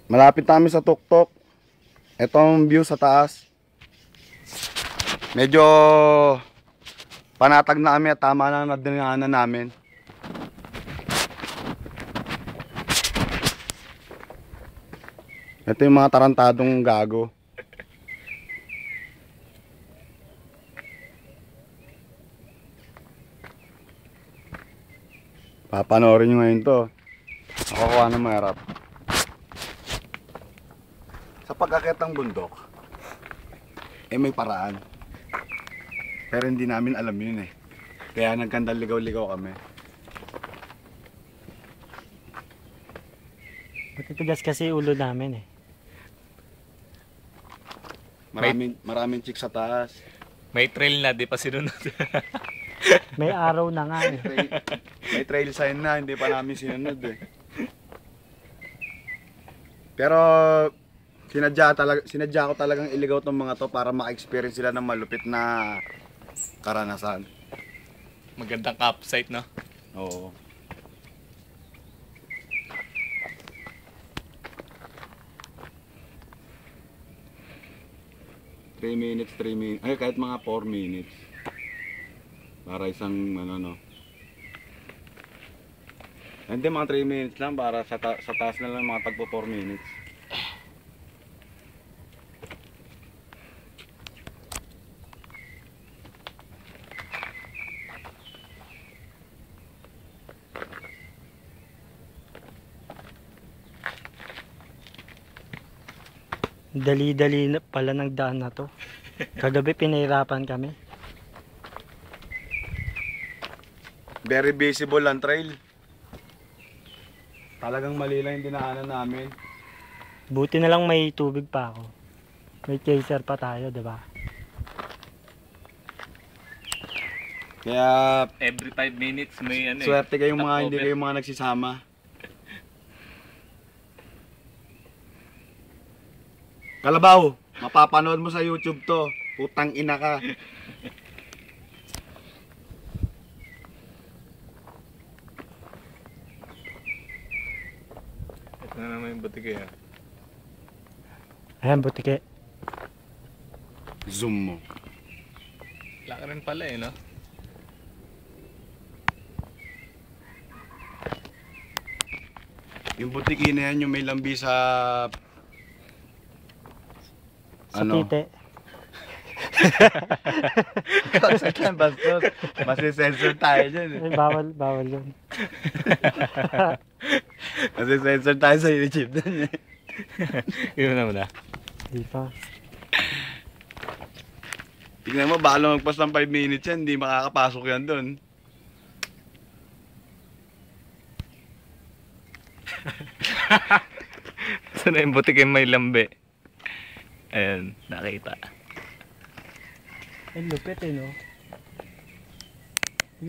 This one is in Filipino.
Malapit namin sa tuktok. Itong view sa taas. Medyo panatag na kami at tama na nadinaanan namin. Ito yung mga tarantadong gago. Papanoorin nyo ngayon to. Nakukuha ng mahirap. Sa pag-akit ng bundok, may paraan. Pero hindi namin alam yun eh. Kaya nagkandang ligaw-ligaw kami. Matitigas kasi ulo namin eh. Maraming chick sa taas. May trail na, di pa sinunod. May araw na nga eh. May trail sign na, hindi pa namin sinunod eh. Pero sinadya ko talagang iligaw tong mga to para maka-experience sila ng malupit na karanasan. Magandang campsite, no? Oo. Three minutes. Ay, kahit mga 4 minutes. Para isang ano no. Hindi, mga 3 minutes lang para sa taas na lang mga tagpo 4 minutes. Dali-dali na pala ng daan na to. Kagabi pinahirapan kami. Very visible ang trail. Talagang mali lang yung dinaanan namin. Buti na lang may tubig pa ako. May chaser pa tayo, di ba? Kaya Every 5 minutes may ano swerte kayong mga hindi stopover. kayong mga nagsisama. Kalabaw, mapapanood mo sa YouTube to. Putang ina ka. Ito na naman yung butike, ha? Ayan, butike. Zoom mo. Laki rin pala eh, no? Yung butiki na yan, yung may lambi sa Sa tite. Concept lang, bastos. Masisensor tayo dyan eh. Ay, bawal yun. Masisensor tayo sa YouTube dyan eh. Yun na muna. Di pa. Tignan mo, baka lumagpas ng 5 minutes yan, hindi makakapasok yan doon. Saan na yung butike may lambe? Ayan, nakita. Ay, lupit eh, no?